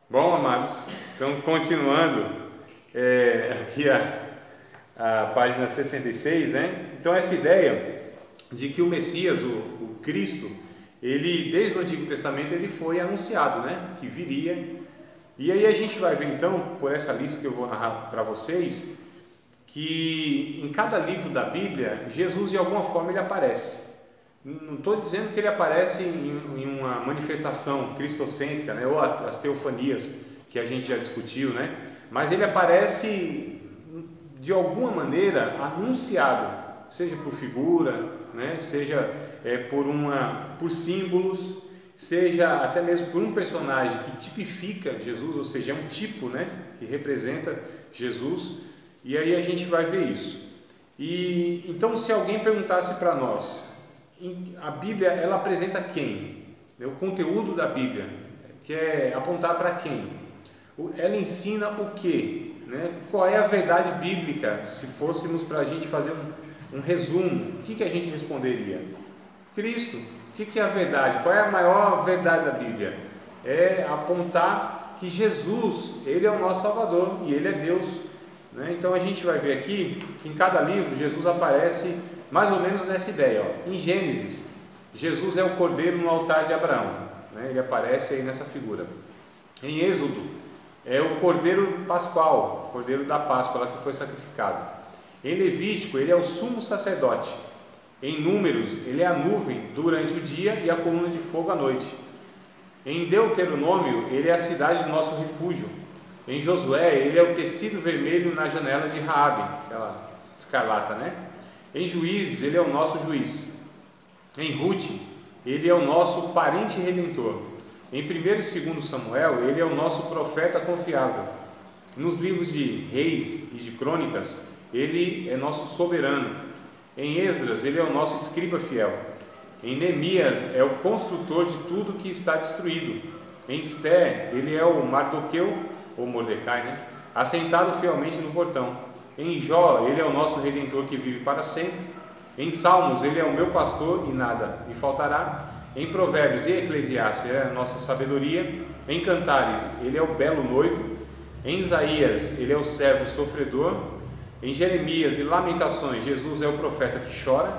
Bom, amados, então continuando aqui a página 66, né? Então essa ideia de que o Messias, o Cristo, ele desde o Antigo Testamento ele foi anunciado, né? Que viria. E aí a gente vai ver então, por essa lista que eu vou narrar para vocês, que em cada livro da Bíblia, Jesus de alguma forma ele aparece. Não estou dizendo que ele aparece em uma manifestação cristocêntrica, né? Ou as teofanias que a gente já discutiu, né? Mas ele aparece de alguma maneira anunciado, seja por figura, né? Seja por símbolos, seja até mesmo por um personagem que tipifica Jesus, ou seja, é um tipo, né? Que representa Jesus. E aí a gente vai ver isso. E então, se alguém perguntasse para nós, a Bíblia ela apresenta quem? O conteúdo da Bíblia quer apontar para quem? Ela ensina o quê? Né? Qual é a verdade bíblica? Se fôssemos para a gente fazer um resumo, o que a gente responderia? Cristo. O que é a verdade? Qual é a maior verdade da Bíblia? É apontar que Jesus, Ele é o nosso Salvador e Ele é Deus. Né? Então a gente vai ver aqui que em cada livro Jesus aparece mais ou menos nessa ideia. Ó. Em Gênesis, Jesus é o cordeiro no altar de Abraão, né? Ele aparece aí nessa figura. Em Êxodo, é o cordeiro pascual, o cordeiro da Páscoa lá que foi sacrificado. Em Levítico, ele é o sumo sacerdote. Em Números, ele é a nuvem durante o dia e a coluna de fogo à noite. Em Deuteronômio, ele é a cidade do nosso refúgio. Em Josué, ele é o tecido vermelho na janela de Raabe, aquela escarlata, né? Em Juízes, ele é o nosso juiz. Em Ruth, ele é o nosso parente redentor. Em 1º e 2º Samuel, ele é o nosso profeta confiável. Nos livros de Reis e de Crônicas, ele é nosso soberano. Em Esdras, ele é o nosso escriba fiel. Em Neemias, é o construtor de tudo que está destruído. Em Esther, ele é o Mardoqueu, ou Mordecai, né? Assentado fielmente no portão. Em Jó, ele é o nosso Redentor que vive para sempre. Em Salmos, ele é o meu pastor e nada me faltará. Em Provérbios e Eclesiastes, ele é a nossa sabedoria. Em Cantares, ele é o belo noivo. Em Isaías, ele é o servo sofredor. Em Jeremias e Lamentações, Jesus é o profeta que chora.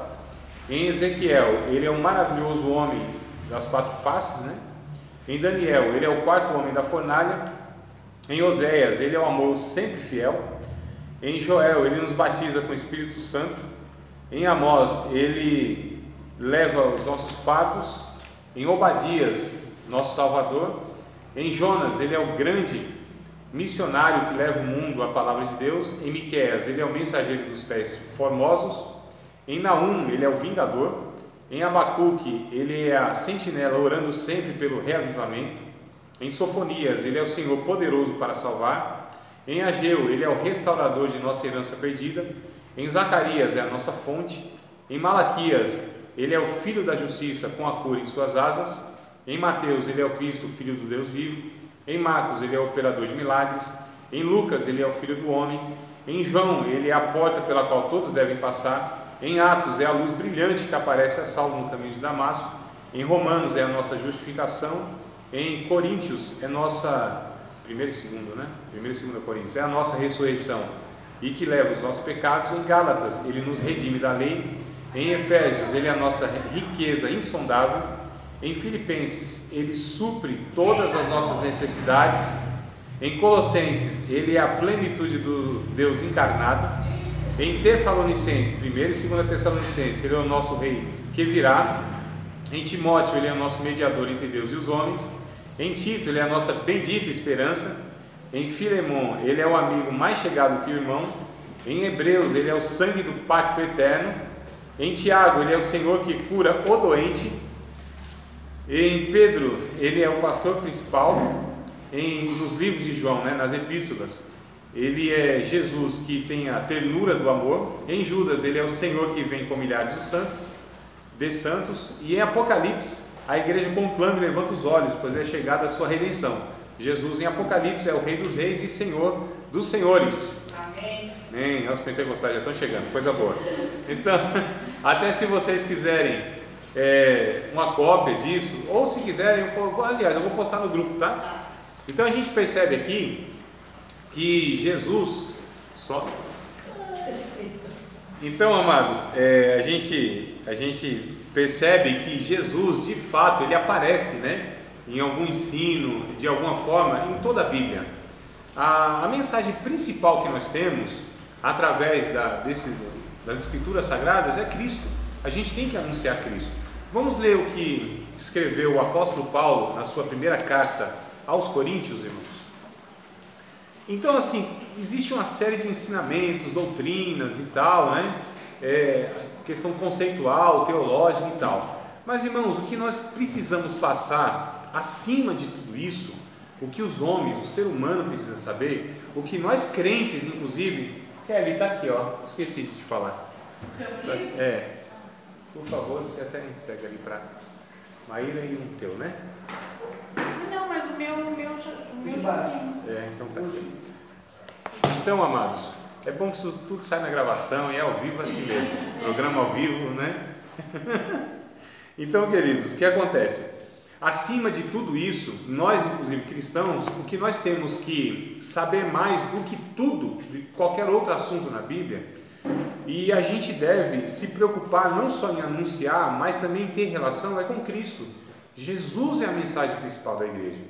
Em Ezequiel, ele é o maravilhoso homem das 4 faces, né? Em Daniel, ele é o 4º homem da fornalha. Em Oséias, ele é o amor sempre fiel. Em Joel, ele nos batiza com o Espírito Santo. Em Amós, ele leva os nossos fardos. Em Obadias, nosso Salvador. Em Jonas, ele é o grande missionário que leva o mundo à palavra de Deus. Em Miqueias, ele é o mensageiro dos pés formosos. Em Naum, ele é o vingador. Em Abacuque, ele é a sentinela orando sempre pelo reavivamento. Em Sofonias, ele é o Senhor poderoso para salvar. Em Ageu, ele é o restaurador de nossa herança perdida. Em Zacarias, é a nossa fonte. Em Malaquias, ele é o filho da justiça com a cura em suas asas. Em Mateus, ele é o Cristo, filho do Deus vivo. Em Marcos, ele é o operador de milagres. Em Lucas, ele é o filho do homem. Em João, ele é a porta pela qual todos devem passar. Em Atos, é a luz brilhante que aparece a Saulo no caminho de Damasco. Em Romanos, é a nossa justificação. Em Coríntios, é nossa... 1º e 2º, né? 1º e 2º Coríntios, é a nossa ressurreição e que leva os nossos pecados. Em Gálatas, ele nos redime da lei. Em Efésios, ele é a nossa riqueza insondável. Em Filipenses, ele supre todas as nossas necessidades. Em Colossenses, ele é a plenitude do Deus encarnado. Em Tessalonicenses, 1º e 2º Tessalonicenses, ele é o nosso rei que virá. Em Timóteo, ele é o nosso mediador entre Deus e os homens. Em Tito, ele é a nossa bendita esperança. Em Filemon, ele é o amigo mais chegado que o irmão. Em Hebreus, ele é o sangue do pacto eterno. Em Tiago, ele é o Senhor que cura o doente. Em Pedro, ele é o pastor principal. Nos livros de João, né, nas epístolas, ele é Jesus que tem a ternura do amor. Em Judas, ele é o Senhor que vem com milhares de santos. E em Apocalipse, a igreja conclama e levanta os olhos, pois é chegada a sua redenção. Jesus em Apocalipse é o Rei dos Reis e Senhor dos Senhores. Amém. Os pentecostais já estão chegando, coisa boa. Então, até se vocês quiserem uma cópia disso, ou se quiserem, aliás, eu vou postar no grupo, tá? Então a gente percebe aqui que Jesus Então, amados, a gente percebe que Jesus, de fato, ele aparece, né, em algum ensino, de alguma forma, em toda a Bíblia. A mensagem principal que nós temos, através das Escrituras Sagradas, é Cristo. A gente tem que anunciar Cristo. Vamos ler o que escreveu o apóstolo Paulo na sua primeira carta aos Coríntios, irmãos. Então, assim, existe uma série de ensinamentos, doutrinas e tal, né? Questão conceitual, teológica e tal. Mas, irmãos, o que nós precisamos passar acima de tudo isso, o que os homens, o ser humano precisa saber, o que nós crentes, inclusive, Kelly, está aqui, ó, esqueci de te falar. Por favor, você até entrega ali para Maíra e um teu, né? Não, mas o meu já tem. Então tá aqui. Então, amados, é bom que isso tudo sai na gravação e é ao vivo assim mesmo. Programa ao vivo, né? Então, queridos, o que acontece? Acima de tudo isso, nós, inclusive cristãos, o que nós temos que saber mais do que tudo, de qualquer outro assunto na Bíblia, e a gente deve se preocupar não só em anunciar, mas também em ter relação com Cristo. Jesus é a mensagem principal da igreja.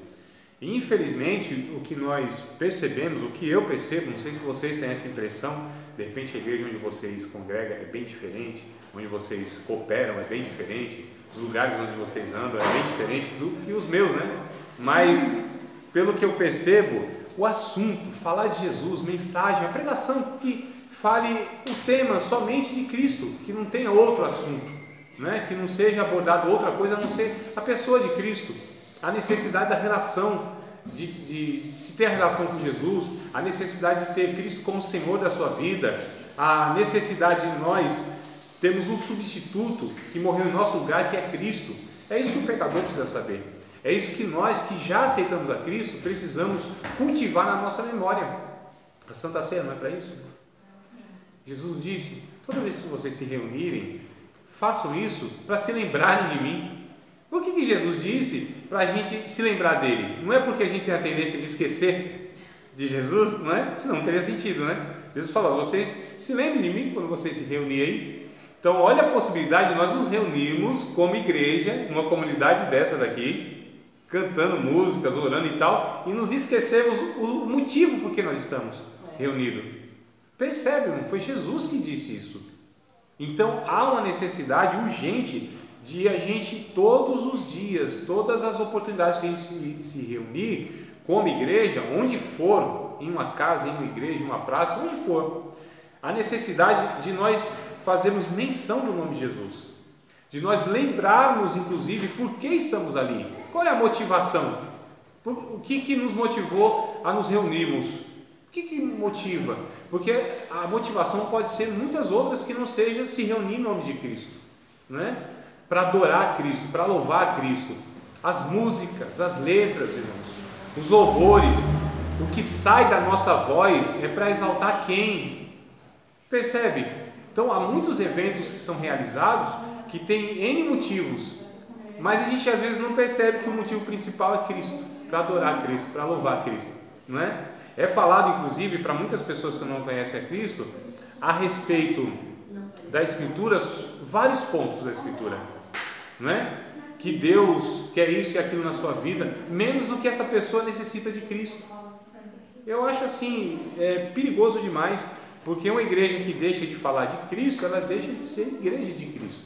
E, infelizmente, o que nós percebemos, o que eu percebo, não sei se vocês têm essa impressão, de repente a igreja onde vocês congregam é bem diferente, onde vocês cooperam é bem diferente, os lugares onde vocês andam é bem diferente do que os meus, né? Mas, pelo que eu percebo, o assunto, falar de Jesus, mensagem, a pregação que fale o tema somente de Cristo, que não tenha outro assunto, né? Que não seja abordado outra coisa a não ser a pessoa de Cristo, a necessidade da relação, de se ter a relação com Jesus, a necessidade de ter Cristo como Senhor da sua vida, a necessidade de nós termos um substituto que morreu em nosso lugar, que é Cristo. É isso que o pecador precisa saber. É isso que nós que já aceitamos a Cristo precisamos cultivar na nossa memória. A Santa Ceia não é para isso? Jesus disse: toda vez que vocês se reunirem, façam isso para se lembrarem de mim. Por que Jesus disse para a gente se lembrar dele? Não é porque a gente tem a tendência de esquecer de Jesus, não é? Senão não teria sentido, né? Jesus falou: vocês se lembrem de mim quando vocês se reunirem. Então, olha a possibilidade de nós nos reunirmos como igreja, numa comunidade dessa daqui, cantando músicas, orando e tal, e nos esquecermos o motivo por que nós estamos reunidos. Percebe, não foi Jesus que disse isso. Então, há uma necessidade urgente de a gente todos os dias, todas as oportunidades que a gente se reunir como igreja, onde for, em uma casa, em uma igreja, em uma praça, onde for, a necessidade de nós fazermos menção do nome de Jesus, de nós lembrarmos, inclusive, por que estamos ali, qual é a motivação, o que nos motivou a nos reunirmos, o que motiva, porque a motivação pode ser muitas outras que não seja se reunir em nome de Cristo, né? Para adorar Cristo, para louvar Cristo, as músicas, as letras, irmãos, os louvores, o que sai da nossa voz é para exaltar quem? Percebe? Então há muitos eventos que são realizados que têm N motivos, mas a gente às vezes não percebe que o motivo principal é Cristo, para adorar Cristo, para louvar Cristo, não é? É falado inclusive para muitas pessoas que não conhecem a Cristo a respeito da Escritura, vários pontos da Escritura, não é? Que Deus quer isso e aquilo na sua vida, menos do que essa pessoa necessita de Cristo. Eu acho assim, perigoso demais, porque uma igreja que deixa de falar de Cristo, ela deixa de ser igreja de Cristo.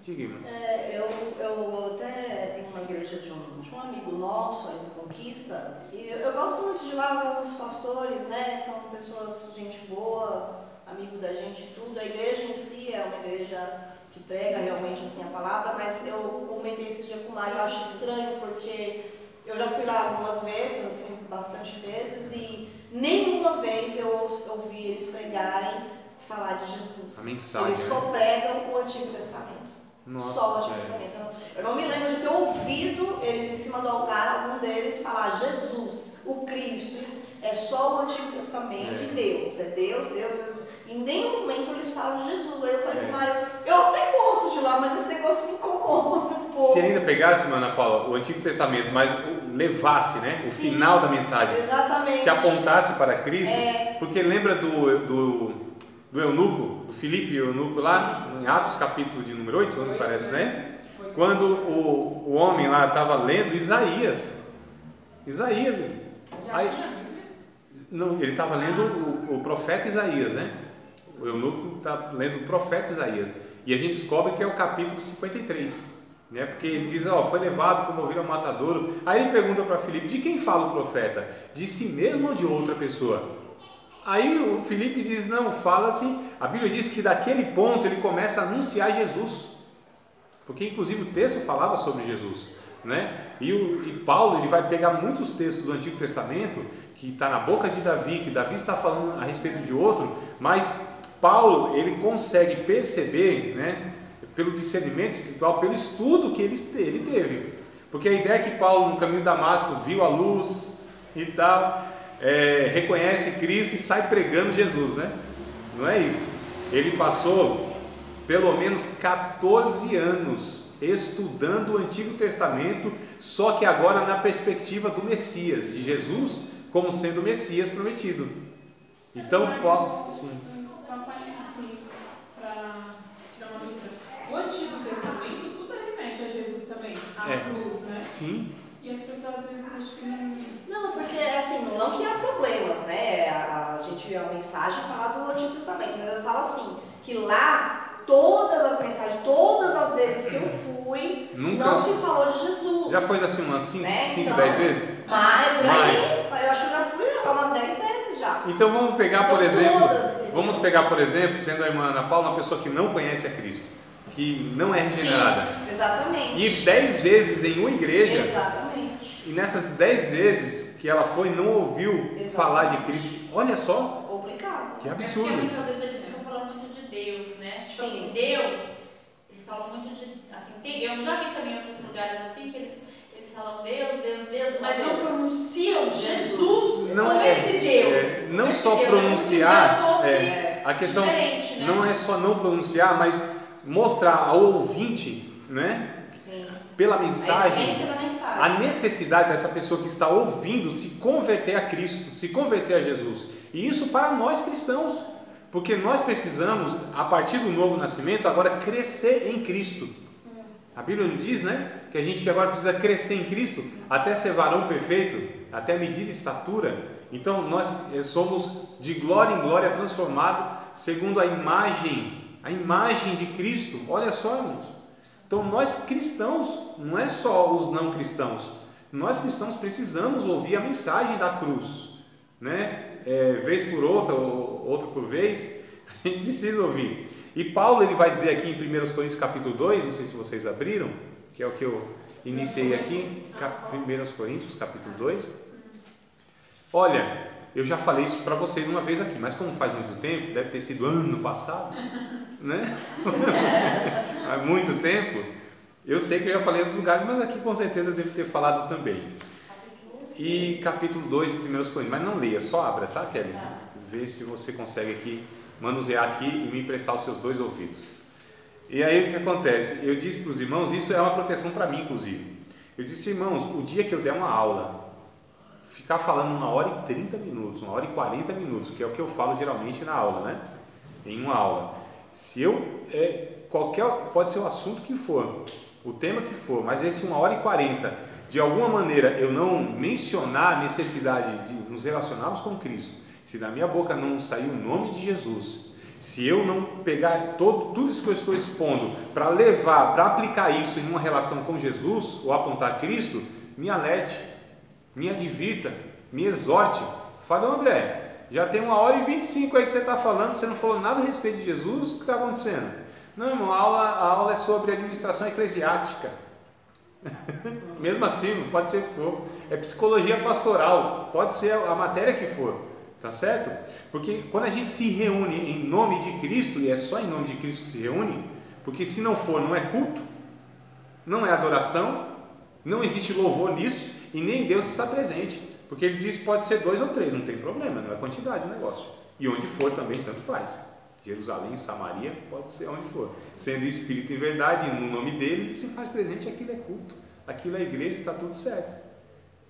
Diga, irmão. Eu até tenho uma igreja de um amigo nosso aí no Conquista, e eu gosto muito de lá, eu gosto dos pastores, né? São pessoas, gente boa, amigo da gente e tudo. A igreja em si é uma igreja que prega realmente assim a palavra, mas eu comentei esse dia com o Mário, eu acho estranho, porque eu já fui lá algumas vezes, assim, bastante vezes, e nenhuma vez eu ouvi eles pregarem, falar de Jesus. A mensagem, eles só pregam o Antigo Testamento. Nossa, só o Antigo Testamento. Eu não me lembro de ter ouvido eles em cima do altar, algum deles falar Jesus, o Cristo. É só o Antigo Testamento e Deus. É Deus. Em nenhum momento eles falam de Jesus. Aí eu falei com o Mário, eu até gosto de lá, mas esse negócio me incomoda um pouco. Se ainda pegasse, Ana Paula, o Antigo Testamento, mas levasse, né, o final da mensagem, exatamente. Se apontasse para Cristo, porque lembra do eunuco, do Filipe eunuco lá, em Atos capítulo de número 8, me parece, né? Quando o homem lá estava lendo Isaías, não, ele estava lendo o profeta Isaías, né? O eunuco está lendo o profeta Isaías, e a gente descobre que é o capítulo 53, né? Porque ele diz, foi levado como ovelha ao matadouro. Aí ele pergunta para Filipe, de quem fala o profeta? De si mesmo ou de outra pessoa? Aí o Filipe diz, não, fala assim, a Bíblia diz que daquele ponto ele começa a anunciar Jesus, porque inclusive o texto falava sobre Jesus, né? E Paulo, ele vai pegar muitos textos do Antigo Testamento, que está na boca de Davi, que Davi está falando a respeito de outro, mas Paulo, ele consegue perceber, né, pelo discernimento espiritual, pelo estudo que ele teve, porque a ideia é que Paulo no caminho de Damasco viu a luz e tal, reconhece Cristo e sai pregando Jesus, né? Não é isso. Ele passou pelo menos 14 anos estudando o Antigo Testamento, só que agora na perspectiva do Messias, de Jesus como sendo o Messias prometido. Então, Paulo... Só para tirar uma dúvida. O Antigo Testamento tudo remete a Jesus também, a cruz, né? Sim. E as pessoas às vezes acham que não... Não, porque assim, não que há problemas, né? A gente vê a mensagem falar do Antigo Testamento, mas eu falo assim, que lá todas as mensagens, todas as vezes que eu fui, não se falou de Jesus. Já foi assim umas 5, né? 10 vezes? Mas por aí, eu acho que eu já fui umas 10 vezes já. Então vamos pegar, por exemplo, sendo a irmã Ana Paula uma pessoa que não conhece a Cristo, que não é regenerada. Sim, exatamente. E 10 vezes em uma igreja. Exatamente. E nessas 10 vezes que ela foi, não ouviu falar de Cristo. Olha só. Complicado. Que absurdo. Porque muitas vezes eles ficam falando muito de Deus, né? Sim. Assim, Deus, eles falam muito de... Assim, eu já vi também em outros lugares assim, que eles falam Deus, mas não pronunciam Jesus como esse Deus. Não só pronunciar, a questão não é só não pronunciar, mas mostrar ao ouvinte, né? Sim. Pela mensagem, a essência da mensagem, a necessidade dessa pessoa que está ouvindo se converter a Cristo, se converter a Jesus. E isso para nós cristãos, porque nós precisamos, a partir do novo nascimento, agora crescer em Cristo. A Bíblia nos diz, né, que a gente agora precisa crescer em Cristo até ser varão perfeito, até medida e estatura. Então nós somos de glória em glória transformados segundo a imagem de Cristo. Olha só, irmãos. Então nós cristãos, não é só os não cristãos, nós cristãos precisamos ouvir a mensagem da cruz, né? Vez por outra, ou outra por vez, a gente precisa ouvir. E Paulo, ele vai dizer aqui em 1 Coríntios capítulo 2, não sei se vocês abriram, que é o que eu iniciei aqui, 1 Coríntios capítulo 2. Olha, eu já falei isso para vocês uma vez aqui, mas como faz muito tempo, deve ter sido ano passado, né? Há muito tempo, eu sei que eu já falei em outros lugares, mas aqui com certeza eu devo ter falado também. E capítulo 2 de 1 Coríntios, mas não leia, só abra, tá, Kelly? Vê se você consegue aqui manusear aqui e me emprestar os seus 2 ouvidos. E aí o que acontece? Eu disse para os irmãos, isso é uma proteção para mim inclusive. Eu disse, irmãos, o dia que eu der uma aula, ficar falando 1h30 minutos, 1h40 minutos, que é o que eu falo geralmente na aula, né? Em uma aula. Se eu, pode ser o assunto que for, o tema que for, mas esse 1h40, de alguma maneira eu não mencionar a necessidade de nos relacionarmos com Cristo, se da minha boca não sair o nome de Jesus, se eu não pegar tudo isso que eu estou expondo para levar, para aplicar isso em uma relação com Jesus ou apontar a Cristo, me alerte, me advirta, me exorte. Fala, André, já tem 1h25 aí que você está falando, você não falou nada a respeito de Jesus, o que está acontecendo? Não, irmão, a aula é sobre administração eclesiástica. Mesmo assim, pode ser o que for, é psicologia pastoral, pode ser a matéria que for. Tá certo? Porque quando a gente se reúne em nome de Cristo, e é só em nome de Cristo que se reúne, porque se não for, não é culto, não é adoração, não existe louvor nisso, e nem Deus está presente, porque ele diz que pode ser 2 ou 3, não tem problema, não é quantidade o negócio, e onde for também tanto faz, Jerusalém, Samaria, pode ser onde for. Sendo Espírito e verdade, no nome dele, ele se faz presente, aquilo é culto, aquilo é igreja, está tudo certo.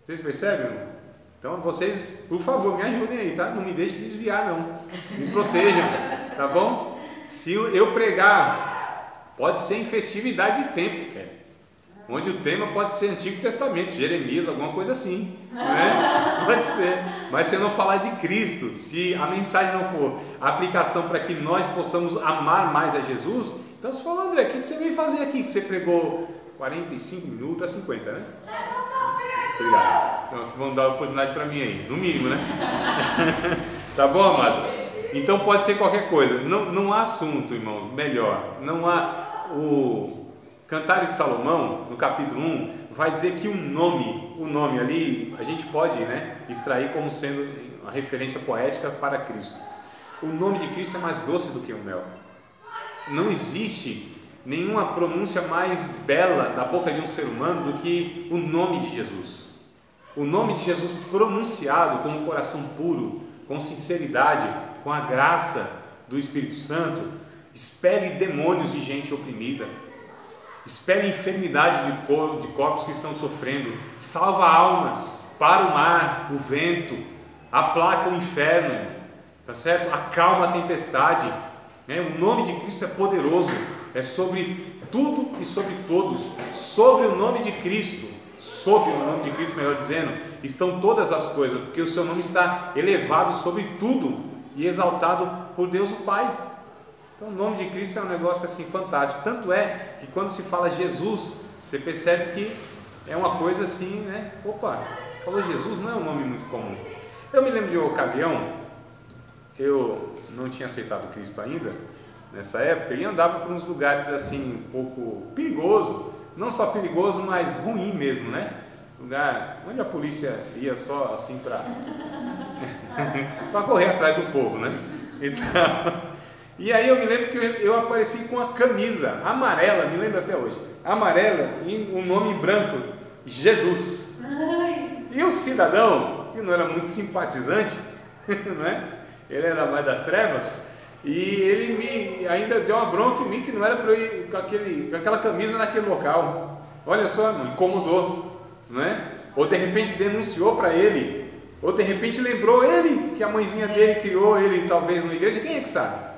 Vocês percebem, irmão? Então vocês, por favor, me ajudem aí, tá? Não me deixem desviar, não. Me protejam, tá bom? Se eu pregar, pode ser em festividade de tempo, cara, onde o tema pode ser Antigo Testamento, Jeremias, alguma coisa assim, né? Pode ser. Mas se eu não falar de Cristo, se a mensagem não for a aplicação para que nós possamos amar mais a Jesus, então você fala, André, o que você veio fazer aqui? Que você pregou 45 minutos a 50, né? Obrigado. Então vamos dar uma oportunidade para mim aí, no mínimo, né? Tá bom, amados? Então pode ser qualquer coisa. Não há assunto, irmãos, melhor. Não há o Cantares de Salomão, no capítulo 1, vai dizer que o nome ali, a gente pode, né, extrair como sendo uma referência poética para Cristo. O nome de Cristo é mais doce do que o mel. Não existe nenhuma pronúncia mais bela da boca de um ser humano do que o nome de Jesus. O nome de Jesus pronunciado com um coração puro, com sinceridade, com a graça do Espírito Santo, expele demônios de gente oprimida, expele enfermidade de corpos que estão sofrendo, salva almas, para o mar, o vento, aplaca o inferno, tá certo? Acalma a tempestade, né? O nome de Cristo é poderoso, é sobre tudo e sobre todos. Sobre o nome de Cristo, melhor dizendo, estão todas as coisas, porque o seu nome está elevado sobre tudo e exaltado por Deus o Pai. Então o nome de Cristo é um negócio assim fantástico, tanto é que quando se fala Jesus, você percebe que é uma coisa assim, né? Opa, falou Jesus, não é um nome muito comum. Eu me lembro de uma ocasião, eu não tinha aceitado Cristo ainda, nessa época, e andava por uns lugares assim, um pouco perigoso, não só perigoso, mas ruim mesmo, né? Lugar onde a polícia ia só assim para correr atrás do povo, né? Então, e aí eu me lembro que eu apareci com uma camisa amarela, me lembro até hoje, amarela e um nome em branco, Jesus. E o cidadão, que não era muito simpatizante, não é? Ele era mais das trevas, e ele ainda deu uma bronca em mim que não era para eu ir com aquela camisa naquele local. Olha só, me incomodou, não é? Ou de repente denunciou para ele, ou de repente lembrou ele que a mãezinha dele criou ele talvez na igreja. Quem é que sabe?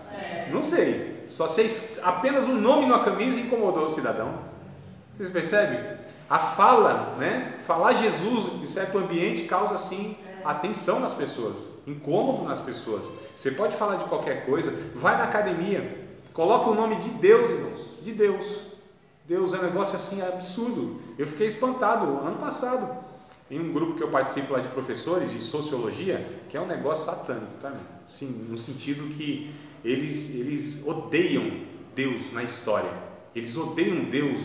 Não sei, só sei apenas um nome numa camisa incomodou o cidadão. Vocês percebem? A fala, né? Falar Jesus em certo ambiente causa assim atenção nas pessoas, incômodo nas pessoas. Você pode falar de qualquer coisa, vai na academia, coloca o nome de Deus, irmãos, de Deus. Deus é um negócio assim absurdo. Eu fiquei espantado ano passado em um grupo que eu participo lá de professores de sociologia, que é um negócio satânico, tá? Assim, no sentido que eles odeiam Deus na história, eles odeiam Deus.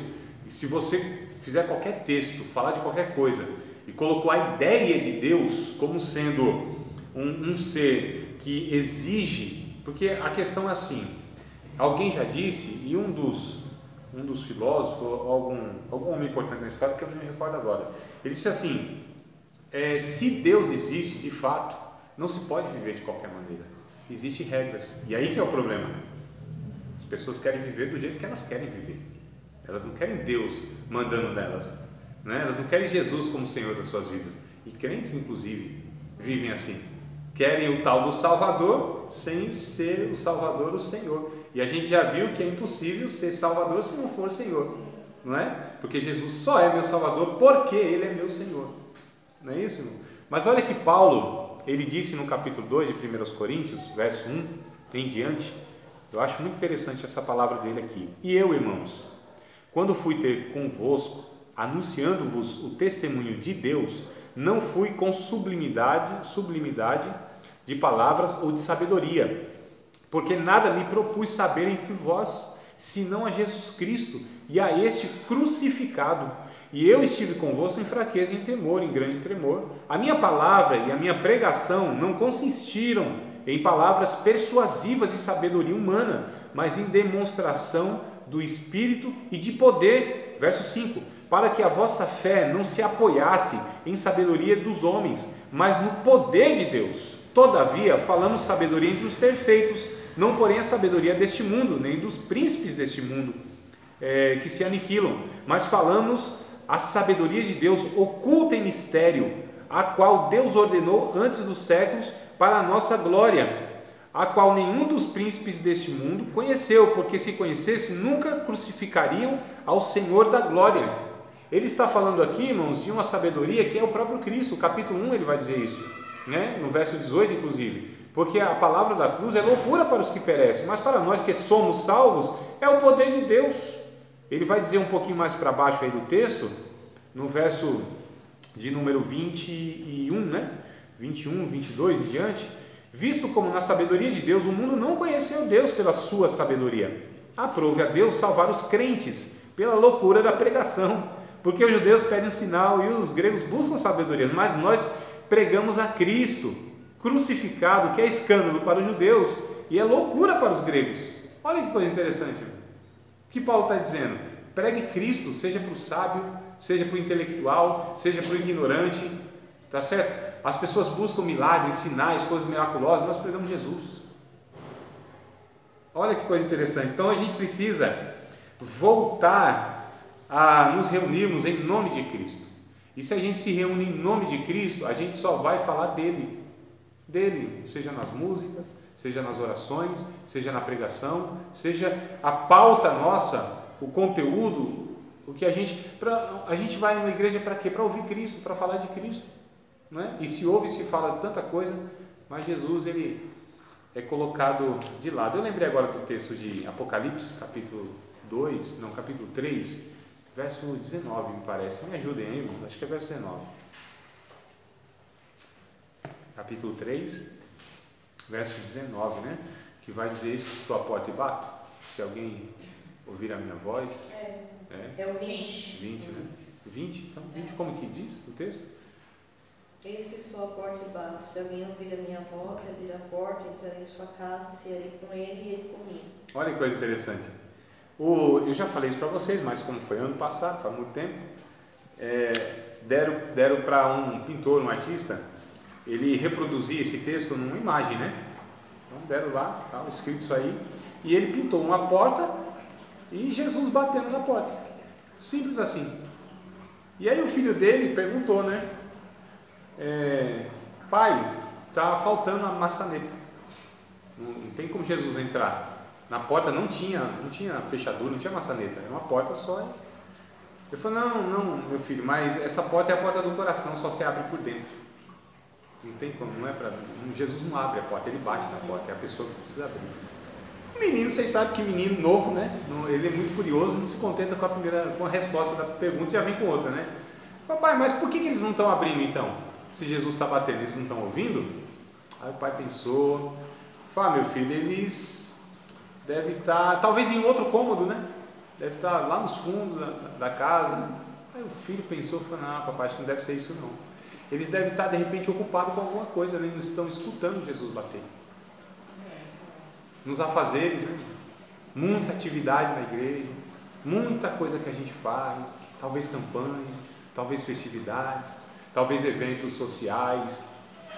E se você fizer qualquer texto, falar de qualquer coisa e colocou a ideia de Deus como sendo um ser que exige, porque a questão é assim, alguém já disse, e um dos filósofos, algum homem importante na história, que eu não me recordo agora, ele disse assim, se Deus existe de fato, não se pode viver de qualquer maneira, existem regras, e aí que é o problema. As pessoas querem viver do jeito que elas querem viver, elas não querem Deus mandando nelas, né? Elas não querem Jesus como Senhor das suas vidas, e crentes inclusive vivem assim, querem o tal do Salvador sem ser o Salvador o Senhor, e a gente já viu que é impossível ser Salvador se não for Senhor, não é? Porque Jesus só é meu Salvador porque Ele é meu Senhor, não é isso, irmão? Mas olha que Paulo, ele disse no capítulo 2 de 1 Coríntios, verso 1 em diante, eu acho muito interessante essa palavra dele aqui. E eu, irmãos, quando fui ter convosco, anunciando-vos o testemunho de Deus, não fui com sublimidade de palavras ou de sabedoria, porque nada me propus saber entre vós, senão a Jesus Cristo e a este crucificado. E eu estive convosco em fraqueza, em temor, em grande tremor. A minha palavra e a minha pregação não consistiram em palavras persuasivas de sabedoria humana, mas em demonstração do Espírito e de poder. Verso 5: para que a vossa fé não se apoiasse em sabedoria dos homens, mas no poder de Deus. Todavia, falamos sabedoria entre os perfeitos, não porém a sabedoria deste mundo, nem dos príncipes deste mundo, que se aniquilam, mas falamos a sabedoria de Deus oculta em mistério, a qual Deus ordenou antes dos séculos para a nossa glória, a qual nenhum dos príncipes deste mundo conheceu, porque se conhecesse, nunca crucificariam ao Senhor da glória. Ele está falando aqui, irmãos, de uma sabedoria que é o próprio Cristo. O capítulo 1 ele vai dizer isso, né? No verso 18 inclusive, porque a palavra da cruz é loucura para os que perecem, mas para nós que somos salvos é o poder de Deus. Ele vai dizer um pouquinho mais para baixo aí do texto, no verso de número 21, né? 21, 22 e diante, visto como na sabedoria de Deus o mundo não conheceu Deus pela sua sabedoria, aprove a Deus salvar os crentes pela loucura da pregação, porque os judeus pedem um sinal e os gregos buscam sabedoria, mas nós pregamos a Cristo crucificado, que é escândalo para os judeus e é loucura para os gregos. Olha que coisa interessante. O que Paulo está dizendo? Pregue Cristo, seja para o sábio, seja para o intelectual, seja para o ignorante, tá certo? As pessoas buscam milagres, sinais, coisas miraculosas, nós pregamos Jesus. Olha que coisa interessante. Então a gente precisa voltar a nos reunirmos em nome de Cristo. E se a gente se reúne em nome de Cristo, a gente só vai falar dele, seja nas músicas, seja nas orações, seja na pregação, seja a pauta nossa, o conteúdo, o que a gente vai numa igreja para quê? Para ouvir Cristo, para falar de Cristo, não é? E se ouve e se fala de tanta coisa, mas Jesus ele é colocado de lado. Eu lembrei agora do texto de Apocalipse, capítulo 3, verso 19, me parece. Me ajudem aí, irmão. Acho que é verso 19. Capítulo 3, verso 19, né? Que vai dizer isso: estou à porta e bato. Se alguém ouvir a minha voz. É o 20. 20, né? 20? Então, 20 como que diz o texto? Eis que estou à porta e bato. Se alguém ouvir a minha voz e abrir a porta, entrarei em sua casa, cearei com ele e ele comigo. Olha que coisa interessante. Eu já falei isso para vocês, mas como foi ano passado, faz muito tempo, deram para um pintor, um artista, ele reproduzir esse texto numa imagem, né? Então deram lá, tá, escrito isso aí, e ele pintou uma porta e Jesus batendo na porta, simples assim. E aí o filho dele perguntou, né? Pai, está faltando a maçaneta, não tem como Jesus entrar. Na porta não tinha fechadura, não tinha maçaneta, era uma porta só. Ele falou: não, meu filho, mas essa porta é a porta do coração, só se abre por dentro. Não tem como, não é para. Jesus não abre a porta, ele bate na porta, é a pessoa que precisa abrir. O menino, vocês sabem que menino novo, né? Ele é muito curioso, não se contenta com a resposta da pergunta e já vem com outra, né? Papai, mas por que eles não estão abrindo então? Se Jesus está batendo, eles não estão ouvindo? Aí o pai pensou: meu filho, eles devem estar, talvez em outro cômodo, né? Deve estar lá nos fundos da casa. Aí o filho pensou, falou: não, papai, acho que não deve ser isso não. Eles devem estar de repente ocupados com alguma coisa, né? Não estão escutando Jesus bater. Nos afazeres, né? Muita atividade na igreja, muita coisa que a gente faz, talvez campanha, talvez festividades, talvez eventos sociais,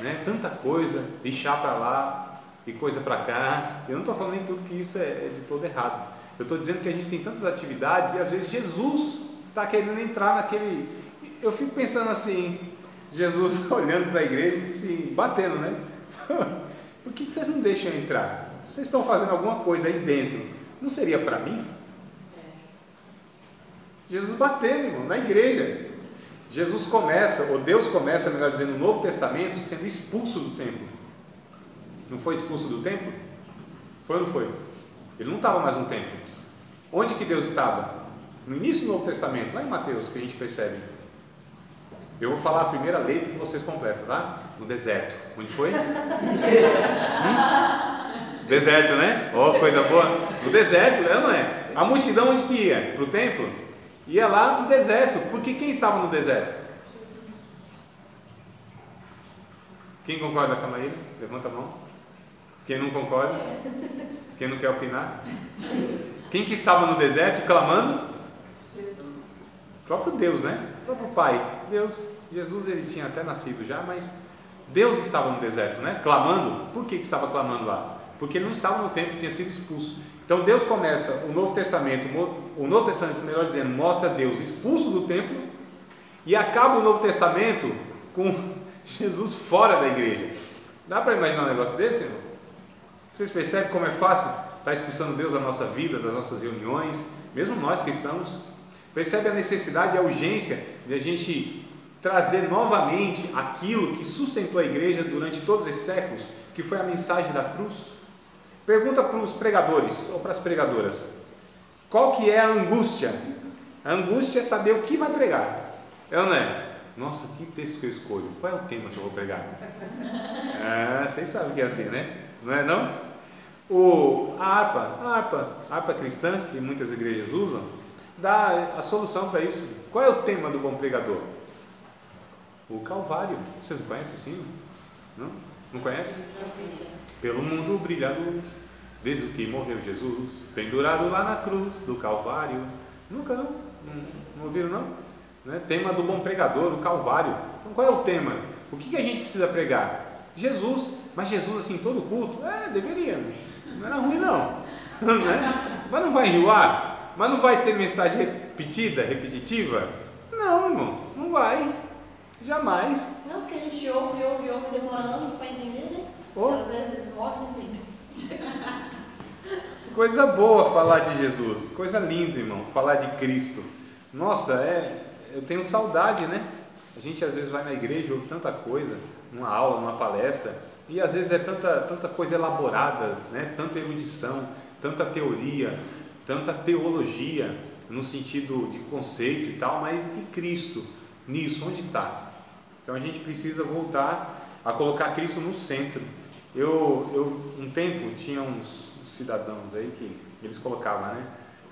né? Tanta coisa, e chá para lá e coisa para cá. Eu não estou falando em tudo que isso é de todo errado. Eu estou dizendo que a gente tem tantas atividades e às vezes Jesus está querendo entrar naquele. Eu fico pensando assim, Jesus olhando para a igreja e assim, batendo, né? Por que vocês não deixam eu entrar? Vocês estão fazendo alguma coisa aí dentro, não seria para mim? Jesus batendo, irmão, na igreja. Jesus começa, ou Deus começa, melhor dizendo, no Novo Testamento, sendo expulso do templo. Não foi expulso do templo? Foi ou não foi? Ele não estava mais no templo. Onde que Deus estava? No início do Novo Testamento, lá em Mateus, que a gente percebe. Eu vou falar a primeira letra que vocês completam, tá? No deserto. Onde foi? Deserto, né? Oh, coisa boa. No deserto, né, não é? A multidão onde que ia? Para o templo? Ia lá para o deserto. Porque quem estava no deserto? Quem concorda com a Maíra? Levanta a mão. Quem não concorda? Quem não quer opinar? Quem que estava no deserto clamando? Jesus. O próprio Deus, né? O próprio Pai. Deus, Jesus, ele tinha até nascido já, mas Deus estava no deserto, né? Clamando. Por que estava clamando lá? porque ele não estava no templo, tinha sido expulso. Então Deus começa o Novo Testamento, melhor dizendo, mostra Deus expulso do templo e acaba o Novo Testamento com Jesus fora da igreja. Dá para imaginar um negócio desse, irmão? Vocês percebem como é fácil estar expulsando Deus da nossa vida, das nossas reuniões, mesmo nós cristãos? Percebe a necessidade e a urgência de a gente trazer novamente aquilo que sustentou a igreja durante todos esses séculos, que foi a mensagem da cruz? Pergunta para os pregadores ou para as pregadoras: qual que é a angústia? A angústia é saber o que vai pregar. É ou não é? Nossa, que texto que eu escolho? Qual é o tema que eu vou pregar? Vocês sabem que é assim, né? Não é não? A harpa cristã, que muitas igrejas usam, dá a solução para isso. Qual é o tema do bom pregador? O Calvário. Vocês não conhecem assim? Não? Não conhecem? Pelo mundo brilha a luz, desde que morreu Jesus, pendurado lá na cruz do Calvário. Nunca não ouviram não? Né? Tema do bom pregador, o Calvário. Então qual é o tema? O que a gente precisa pregar? Jesus. Mas Jesus assim, todo culto? Deveria. Não era ruim não. Né? Mas não vai enjoar? Mas não vai ter mensagem repetitiva? Não, irmãos, não vai. Jamais. Não, porque a gente ouve, demora anos para entender, né? Às vezes morre sem entender. Coisa boa falar de Jesus, coisa linda, irmão, falar de Cristo. Nossa, eu tenho saudade, né? A gente às vezes vai na igreja, ouve tanta coisa, numa aula, numa palestra, e às vezes é tanta coisa elaborada, né? Tanta erudição, tanta teoria, tanta teologia, no sentido de conceito e tal, mas e Cristo nisso, onde está? Então a gente precisa voltar a colocar Cristo no centro. Eu um tempo tinha uns cidadãos aí que eles colocavam, né?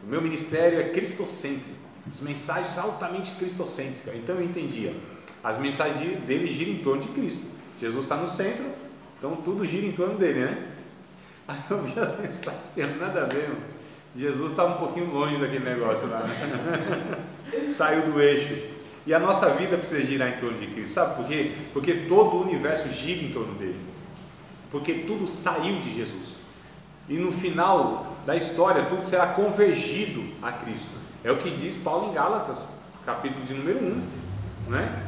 O meu ministério é cristocêntrico, as mensagens altamente cristocêntricas. Então eu entendia, as mensagens dele giram em torno de Cristo. Jesus está no centro, então tudo gira em torno dele, né? Aí eu vi as mensagens, não tinha nada a ver, mano. Jesus estava um pouquinho longe daquele negócio lá, né? Saiu do eixo. E a nossa vida precisa girar em torno de Cristo, sabe por quê? Porque todo o universo gira em torno dele, porque tudo saiu de Jesus, e no final da história tudo será convergido a Cristo. É o que diz Paulo em Gálatas, capítulo de número 1, né?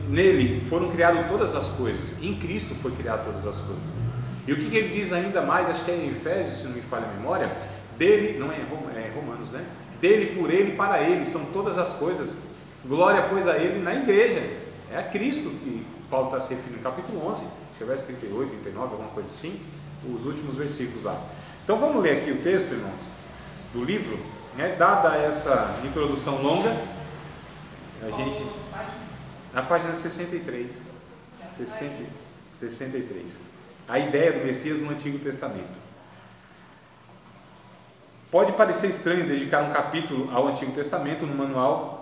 Nele foram criadas todas as coisas, em Cristo foi criado todas as coisas. E o que ele diz ainda mais, acho que é em Efésios, se não me falha a memória, dele, não é Romanos, né? Dele, por ele, para ele, são todas as coisas. Glória, pois, a ele na igreja. É a Cristo que Paulo está se referindo no capítulo 11, verso 38, 39, alguma coisa assim, os últimos versículos lá. Então vamos ler aqui o texto, irmãos, do livro, né? Dada essa introdução longa, a gente, na página 63, 63, a ideia do Messias no Antigo Testamento. Pode parecer estranho dedicar um capítulo ao Antigo Testamento no manual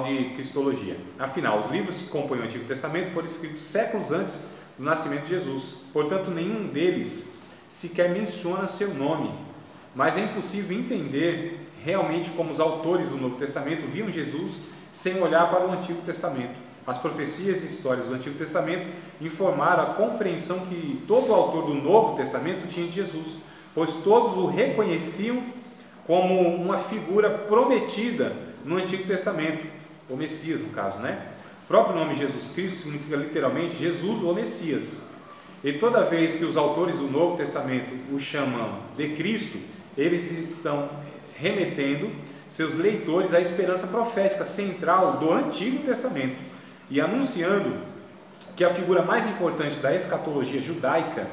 de Cristologia. Afinal, os livros que compõem o Antigo Testamento foram escritos séculos antes do nascimento de Jesus. Portanto, nenhum deles sequer menciona seu nome. Mas é impossível entender realmente como os autores do Novo Testamento viam Jesus sem olhar para o Antigo Testamento. As profecias e histórias do Antigo Testamento informaram a compreensão que todo autor do Novo Testamento tinha de Jesus, pois todos o reconheciam como uma figura prometida no Antigo Testamento, o Messias no caso, né? O próprio nome Jesus Cristo significa literalmente Jesus ou Messias. E toda vez que os autores do Novo Testamento o chamam de Cristo, eles estão remetendo seus leitores à esperança profética central do Antigo Testamento e anunciando que a figura mais importante da escatologia judaica,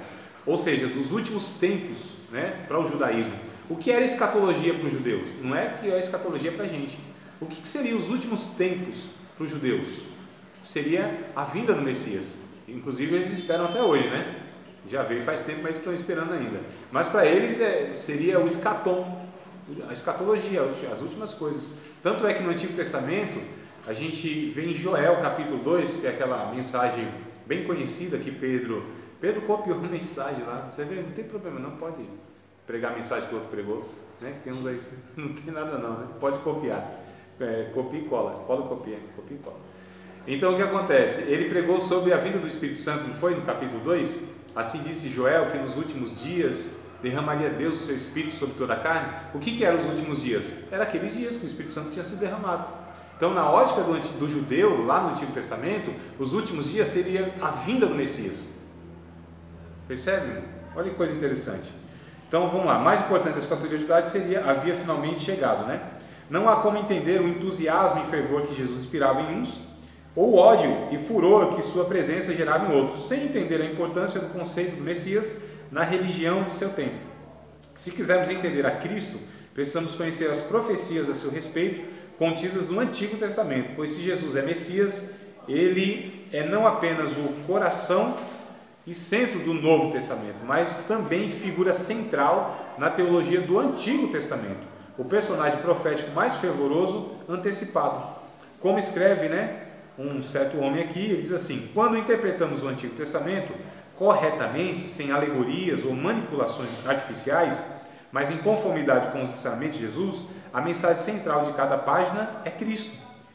ou seja, dos últimos tempos, né, para o judaísmo. O que era escatologia para os judeus? Não é que é escatologia para a gente. O que seria os últimos tempos para os judeus? Seria a vinda do Messias. Inclusive eles esperam até hoje, né? Já veio faz tempo, mas estão esperando ainda. Mas para eles seria o escatom, a escatologia, as últimas coisas. Tanto é que no Antigo Testamento a gente vê em Joel capítulo 2, que é aquela mensagem bem conhecida que Pedro copiou a mensagem lá. Você vê, não tem problema, não pode pregar a mensagem que o outro pregou, né? Tem uns aí, não tem nada não, né? Pode copiar, copia e cola, copia e cola. Então o que acontece? Ele pregou sobre a vinda do Espírito Santo, não foi? No capítulo 2, assim disse Joel, que nos últimos dias derramaria Deus o seu Espírito sobre toda a carne. O que eram os últimos dias? Era aqueles dias que o Espírito Santo tinha sido derramado. Então, na ótica do judeu, lá no Antigo Testamento, os últimos dias seria a vinda do Messias. Percebe? Olha que coisa interessante. Então, vamos lá. Mais importante da escatologia judaica seria: havia finalmente chegado, né? Não há como entender o entusiasmo e fervor que Jesus inspirava em uns, ou o ódio e furor que sua presença gerava em outros, sem entender a importância do conceito do Messias na religião de seu tempo. Se quisermos entender a Cristo, precisamos conhecer as profecias a seu respeito contidas no Antigo Testamento, pois se Jesus é Messias, ele é não apenas o coração e centro do Novo Testamento, mas também figura central na teologia do Antigo Testamento, o personagem profético mais fervoroso antecipado. Como escreve, um certo homem aqui, ele diz assim: quando interpretamos o Antigo Testamento corretamente, sem alegorias ou manipulações artificiais, mas em conformidade com os ensinamentos de Jesus, a mensagem central de cada página é Cristo.